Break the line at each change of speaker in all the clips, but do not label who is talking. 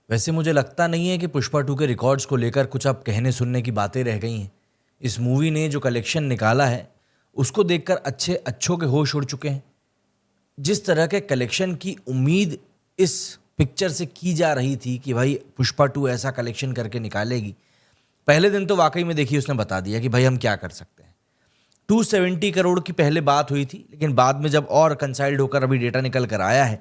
वैसे मुझे लगता नहीं है कि पुष्पा 2 के रिकॉर्ड्स को लेकर कुछ अब कहने सुनने की बातें रह गई हैं। इस मूवी ने जो कलेक्शन निकाला है, उसको देखकर अच्छे अच्छों के होश उड़ चुके हैं। जिस तरह के कलेक्शन की उम्मीद इस पिक्चर से की जा रही थी कि भाई पुष्पा 2 ऐसा कलेक्शन करके निकालेगी, पहले दिन तो वाकई में देखिए उसने बता दिया कि भाई हम क्या कर सकते हैं। 270 करोड़ की पहले बात हुई थी, लेकिन बाद में जब और कंसाइल्ड होकर अभी डेटा निकल कर आया है,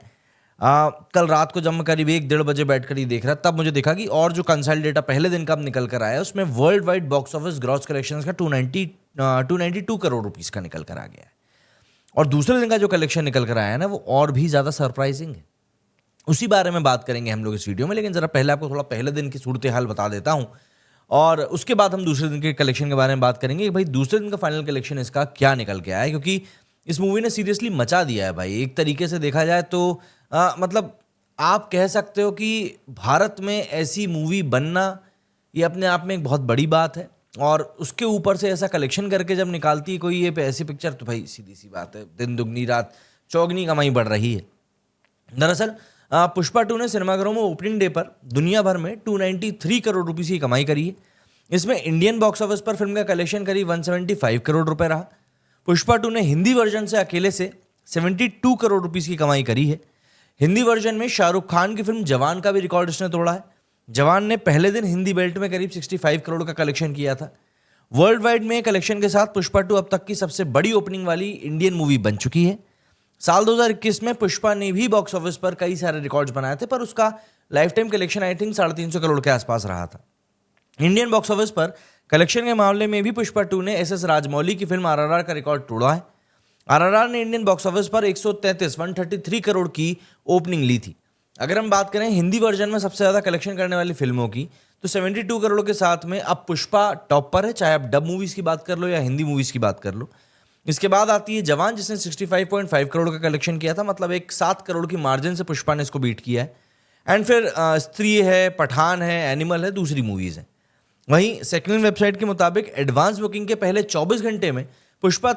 कल रात को जब मैं करीब 1-1:30 बजे बैठकर ये देख रहा, तब मुझे देखा कि और जो कंसाइल्ड डेटा पहले दिन का अब निकल कर आया है, उसमें world wide box office gross collection का 292 करोड़ रुपीस का निकल कर आ गया है। और दूसरे दिन का जो कलेक्शन निकल कर आया है ना, वो और भी ज़्यादा सरप्राइजिंग है। उसी बारे में बात करेंगे हम लोग इस वीडियो में, लेकिन ज़रा पहले आपको थोड़ा पहले दिन की सूरत हाल बता देता हूँ, और उसके बाद हम दूसरे दिन के कलेक्शन के बारे में बात करेंगे कि भाई दूसरे दिन का फाइनल कलेक्शन इसका क्या निकल के आया है। क्योंकि इस मूवी ने सीरियसली मचा दिया है भाई। एक तरीके से देखा जाए तो मतलब आप कह सकते हो कि भारत में ऐसी मूवी बनना ये अपने आप में एक बहुत बड़ी बात है, और उसके ऊपर से ऐसा कलेक्शन करके जब निकालती है कोई ये ऐसी पिक्चर, तो भाई सीधी सी बात है, दिन दुगनी रात चौगनी कमाई बढ़ रही है। दरअसल पुष्पा 2 ने सिनेमाघरों में ओपनिंग डे पर दुनिया भर में 293 करोड़ रुपए की कमाई करी है। इसमें इंडियन बॉक्स ऑफिस पर फिल्म का कलेक्शन करीब 175 करोड़ रुपए रहा। पुष्पा 2 ने हिंदी वर्जन से अकेले से 72 करोड़ रुपीस की कमाई करी है। हिंदी वर्जन में शाहरुख खान की फिल्म जवान का भी रिकॉर्ड इसने तोड़ा है। जवान ने पहले दिन हिंदी बेल्ट में करीब 65 करोड़ का कलेक्शन किया था। वर्ल्ड वाइड में कलेक्शन के साथ पुष्पा 2 अब तक की सबसे बड़ी ओपनिंग वाली इंडियन मूवी बन चुकी है। साल 2021 में पुष्पा ने भी बॉक्स ऑफिस पर कई सारे रिकॉर्ड्स बनाए थे, पर उसका life time collection I think 350 crore के आसपास रहा था। इंडियन बॉक्स ऑफिस पर कलेक्शन के मामले में भी पुष्पा 2 ने एस राजमौली की फिल्म आरआरआर का रिकॉर्ड तोड़ा है। आरआरआर ने इंडियन बॉक्स ऑफिस पर 133 करोड़ की ओपनिंग ली थी। अगर हम बात करें हिंदी वर्जन में सबसे ज्यादा कलेक्शन करने वाली फिल्मों की, तो 72 करोड़ के साथ में अब पुष्पा टॉप पर है, चाहे आप डब मूवीज की बात कर लो या हिंदी मूवीज की बात कर लो। इसके बाद आती है जवान, जिसने 65.5 करोड़ का कलेक्शन किया था, मतलब एक 7 करोड़ की मार्जिन से पुष्पा ने इसको बीट किया है। एंड फिर स्त्री है, पठान है, एनिमल है, दूसरी मूवीज है। वहीं सेक्युलर वेबसाइट के मुताबिक एडवांस बुकिंग के पहले 24 घंटे में पुष्पा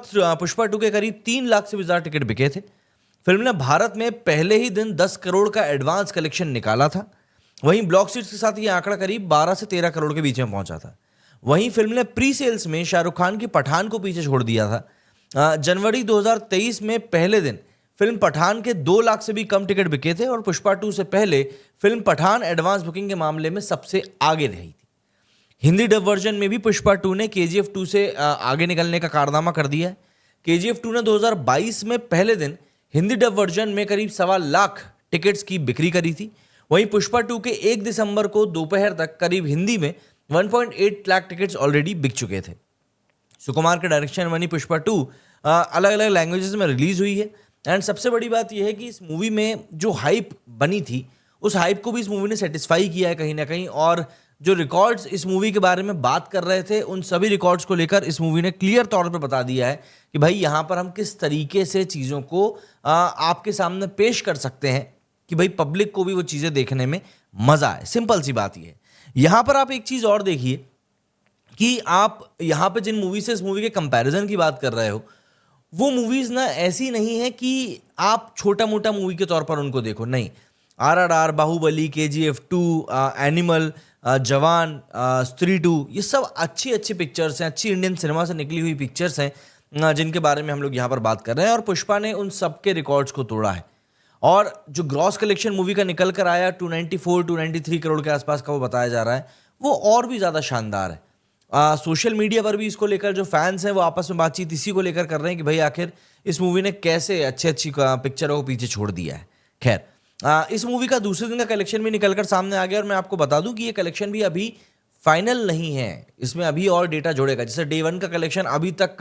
2 के करीब 3 लाख से भी ज्यादा टिकट बिके थे। फिल्म ने भारत में पहले ही दिन 10 करोड़ का एडवांस कलेक्शन निकाला था। वहीं ब्लॉक सीट्स के साथ ये आंकड़ा करीब 12 से 13 करोड़ के बीच में पहुंचा था। वहीं फिल्म ने प्री सेल्स में शाहरुख खान की पठान को पीछे छोड़ दिया था। जनवरी 2023 में पहले दिन फिल्म पठान के 2 लाख से भी कम टिकट बिके थे, और पुष्पा 2 से पहले फिल्म पठान एडवांस बुकिंग के मामले में सबसे आगे रही थी। हिंदी डब वर्जन में भी पुष्पा 2 ने केजीएफ 2 से आगे निकलने का कारनामा कर दिया है। केजीएफ 2 ने 2022 में पहले दिन हिंदी डब वर्जन में करीब 1.25 लाख टिकट्स की बिक्री करी थी। वहीं पुष्पा 2 के 1 दिसंबर को दोपहर तक करीब हिंदी में 1.8 लाख टिकट्स ऑलरेडी बिक चुके थे। सुकुमार के डायरेक्शन बनी पुष्पा 2 अलग अलग लैंग्वेजेस में रिलीज हुई है। एंड सबसे बड़ी बात यह है कि इस मूवी में जो हाइप बनी थी, उस हाइप को भी इस मूवी ने सेटिस्फाई किया है कहीं ना कहीं। और जो रिकॉर्ड्स इस मूवी के बारे में बात कर रहे थे, उन सभी रिकॉर्ड्स को लेकर इस मूवी ने क्लियर तौर पर बता दिया है कि भाई यहाँ पर हम किस तरीके से चीज़ों को आपके सामने पेश कर सकते हैं कि भाई पब्लिक को भी वो चीज़ें देखने में मज़ा आए। सिंपल सी बात ये है। यहाँ पर आप एक चीज़ और देखिए कि आप यहाँ पे जिन मूवी से इस मूवी के कंपैरिजन की बात कर रहे हो, वो मूवीज ना ऐसी नहीं है कि आप छोटा मोटा मूवी के तौर पर उनको देखो। नहीं, आरआरआर, बाहुबली, केजीएफ 2, एनिमल, जवान, स्त्री 2, ये सब अच्छी अच्छी पिक्चर्स हैं, अच्छी इंडियन सिनेमा से निकली हुई पिक्चर्स हैं, जिनके बारे में हम लोग यहाँ पर बात कर रहे हैं। और पुष्पा ने उन सब के रिकॉर्ड्स को तोड़ा है। और जो ग्रॉस कलेक्शन मूवी का निकल कर आया 293 करोड़ के आसपास का वो बताया जा रहा है, वो और भी ज़्यादा शानदार है। सोशल मीडिया पर भी इसको लेकर जो फैंस हैं वो आपस में बातचीत इसी को लेकर कर रहे हैं कि भाई आखिर इस मूवी ने कैसे अच्छी अच्छी पिक्चरों को पीछे छोड़ दिया है। खैर, इस मूवी का दूसरे दिन का कलेक्शन भी निकलकर सामने आ गया, और मैं आपको बता दूं कि ये कलेक्शन भी अभी फाइनल नहीं है। इसमें अभी और डेटा जोड़ेगा। जैसे डे 1 का कलेक्शन अभी तक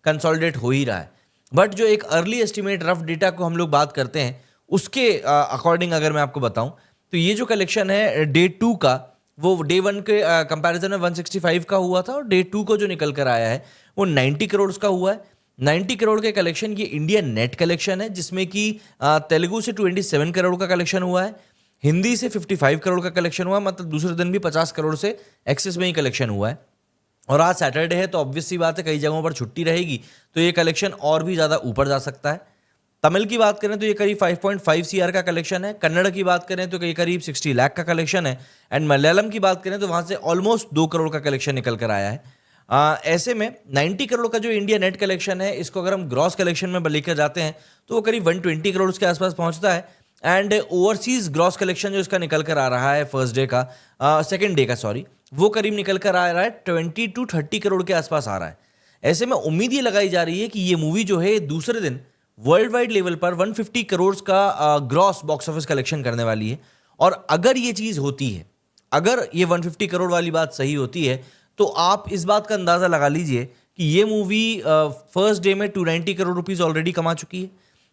कंसोलिडेट हो ही रहा है, बट जो एक अर्ली एस्टिमेट रफ डेटा को हम लोग बात करते हैं, उसके अकॉर्डिंग अगर मैं आपको बताऊं, तो ये जो कलेक्शन है डे 2 का, वो डे 1 के कंपैरिजन में 165 का हुआ था, और डे 2 को जो निकल कर आया है वो 90 करोड़ का हुआ है। 90 करोड़ के कलेक्शन ये इंडिया नेट कलेक्शन है, जिसमें कि तेलुगु से 27 करोड़ का कलेक्शन हुआ है, हिंदी से 55 करोड़ का कलेक्शन हुआ, मतलब दूसरे दिन भी 50 करोड़ से एक्सेस में ही कलेक्शन हुआ है। और आज सैटरडे है, तो ऑब्वियस सी बात है कई जगहों पर छुट्टी रहेगी, तो ये कलेक्शन और भी ज़्यादा ऊपर जा सकता है। तमिल की बात करें तो ये करीब 5.5 सीआर का कलेक्शन है, कन्नड़ की बात करें तो ये करीब 60 लाख का कलेक्शन है, एंड मलयालम की बात करें तो वहां से ऑलमोस्ट 2 करोड़ का कलेक्शन निकल कर आया है। ऐसे में 90 करोड़ का जो इंडिया नेट कलेक्शन है, इसको अगर हम ग्रॉस कलेक्शन में लेकर जाते हैं तो वो करीब 120 करोड़ के आसपास पहुंचता है। एंड ओवरसीज ग्रॉस कलेक्शन जो इसका निकल कर आ रहा है फर्स्ट डे का, सेकेंड डे का सॉरी, वो करीब निकल कर आ रहा है 20 to 30 करोड़ के आसपास आ रहा है। ऐसे में उम्मीद ये लगाई जा रही है कि ये मूवी जो है दूसरे दिन वर्ल्ड वाइड लेवल पर 150 करोड़ का ग्रॉस बॉक्स ऑफिस कलेक्शन करने वाली है। और अगर ये चीज़ होती है, अगर ये 150 करोड़ वाली बात सही होती है, तो आप इस बात का अंदाज़ा लगा लीजिए कि ये मूवी फर्स्ट डे में 290 करोड़ रुपीज़ ऑलरेडी कमा चुकी है।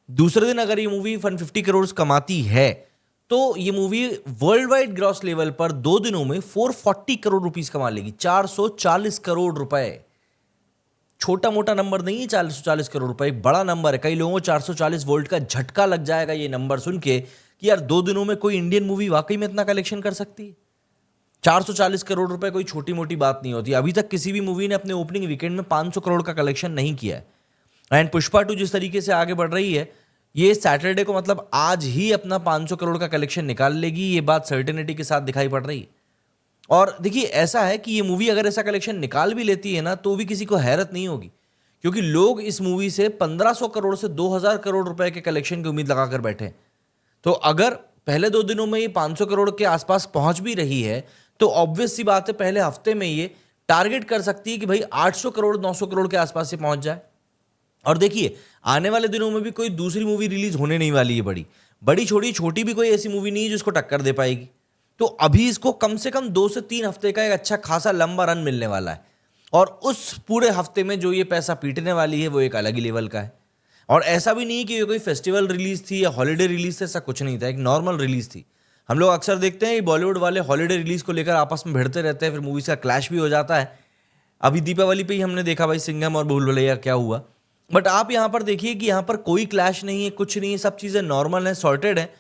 दूसरे दिन अगर ये मूवी 150 करोड़ कमाती है तो ये movie world wide gross level पर 2 दिनों में 440 करोड़ रुपीज़ कमा लेगी। 440 करोड़ रुपए, छोटा मोटा नंबर नहीं है। 440 करोड़ रुपए एक बड़ा नंबर है। कई लोगों को 440 वोल्ट का झटका लग जाएगा ये नंबर सुन के कि यार 2 दिनों में कोई इंडियन मूवी वाकई में इतना कलेक्शन कर सकती है। 440 करोड़ रुपए कोई छोटी मोटी बात नहीं होती। अभी तक किसी भी मूवी ने अपने ओपनिंग वीकेंड में 500 करोड़ का कलेक्शन नहीं किया है। एंड पुष्पा 2 जिस तरीके से आगे बढ़ रही है, ये सैटरडे को मतलब आज ही अपना 500 करोड़ का कलेक्शन निकाल लेगी, ये बात सर्टेनिटी के साथ दिखाई पड़ रही है। और देखिए ऐसा है कि ये मूवी अगर ऐसा कलेक्शन निकाल भी लेती है ना, तो भी किसी को हैरत नहीं होगी, क्योंकि लोग इस मूवी से 1500 करोड़ से 2000 करोड़ रुपए के कलेक्शन की उम्मीद लगाकर बैठे हैं। तो अगर पहले 2 दिनों में ये 500 करोड़ के आसपास पहुंच भी रही है, तो ऑब्वियस सी बात है पहले हफ्ते में ये टारगेट कर सकती है कि भाई 800 करोड़ 900 करोड़ के आसपास से पहुंच जाए। और देखिए आने वाले दिनों में भी कोई दूसरी मूवी रिलीज होने नहीं वाली है, बड़ी छोटी भी कोई ऐसी मूवी नहीं है जो इसको टक्कर दे पाएगी। तो अभी इसको कम से कम 2 से 3 हफ्ते का एक अच्छा खासा लंबा रन मिलने वाला है, और उस पूरे हफ्ते में जो ये पैसा पीटने वाली है वो एक अलग ही लेवल का है। और ऐसा भी नहीं है कि ये कोई फेस्टिवल रिलीज थी या हॉलीडे रिलीज थी, ऐसा कुछ नहीं था, एक नॉर्मल रिलीज थी। हम लोग अक्सर देखते हैं बॉलीवुड वाले हॉलीडे रिलीज को लेकर आपस में भिड़ते रहते हैं, फिर मूवीज का क्लैश भी हो जाता है। अभी दीपावली पे ही हमने देखा भाई सिंघम और भूल भुलैया क्या हुआ। बट आप यहाँ पर देखिए कि यहाँ पर कोई क्लैश नहीं है, कुछ नहीं है, सब चीज़ें नॉर्मल हैं, सॉर्टेड हैं।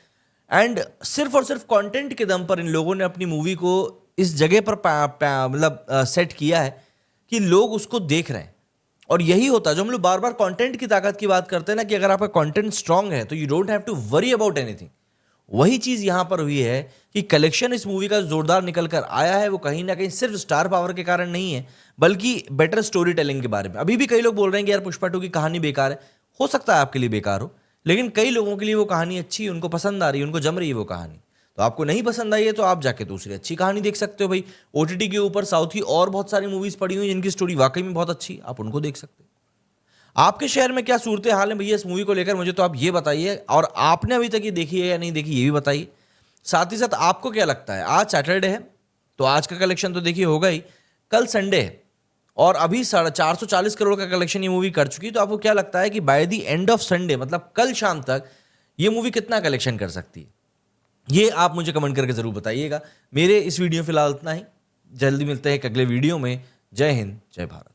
एंड सिर्फ और सिर्फ कंटेंट के दम पर इन लोगों ने अपनी मूवी को इस जगह पर मतलब सेट किया है कि लोग उसको देख रहे हैं। और यही होता है जो हम लोग बार बार कंटेंट की ताकत की बात करते हैं ना, कि अगर आपका कंटेंट स्ट्रांग है तो you don't have to worry about anything. वही चीज यहां पर हुई है कि कलेक्शन इस मूवी का जोरदार निकल कर आया है। वो कहीं ना कहीं सिर्फ स्टार पावर के कारण नहीं है, बल्कि बेटर स्टोरी टेलिंग के बारे में। अभी भी कई लोग बोल रहे हैं कि यार पुष्पा 2 की कहानी बेकार है। हो सकता है आपके लिए बेकार हो, लेकिन कई लोगों के लिए वो कहानी अच्छी है, उनको पसंद आ रही है, उनको जम रही है वो कहानी। तो आपको नहीं पसंद आई है तो आप जाके दूसरी अच्छी कहानी देख सकते हो। भाई ओटीटी के ऊपर साउथ की और बहुत सारी मूवीज पड़ी हुई जिनकी स्टोरी वाकई में बहुत अच्छी, आप उनको देख सकते हो। आपके शहर में क्या सूरत हाल है भैया इस मूवी को लेकर, मुझे तो आप ये बताइए। और आपने अभी तक ये देखी है या नहीं देखी, ये भी बताइए। साथ ही साथ आपको क्या लगता है, आज सैटरडे है तो आज का कलेक्शन तो देखिए होगा ही, कल संडे है और अभी 440 करोड़ का कलेक्शन ये मूवी कर चुकी है। तो आपको क्या लगता है कि by the end of Sunday, मतलब कल शाम तक, ये मूवी कितना कलेक्शन कर सकती है? ये आप मुझे कमेंट करके जरूर बताइएगा। मेरे इस वीडियो फिलहाल इतना ही, जल्दी मिलते हैं एक अगले वीडियो में। जय हिंद, जय भारत।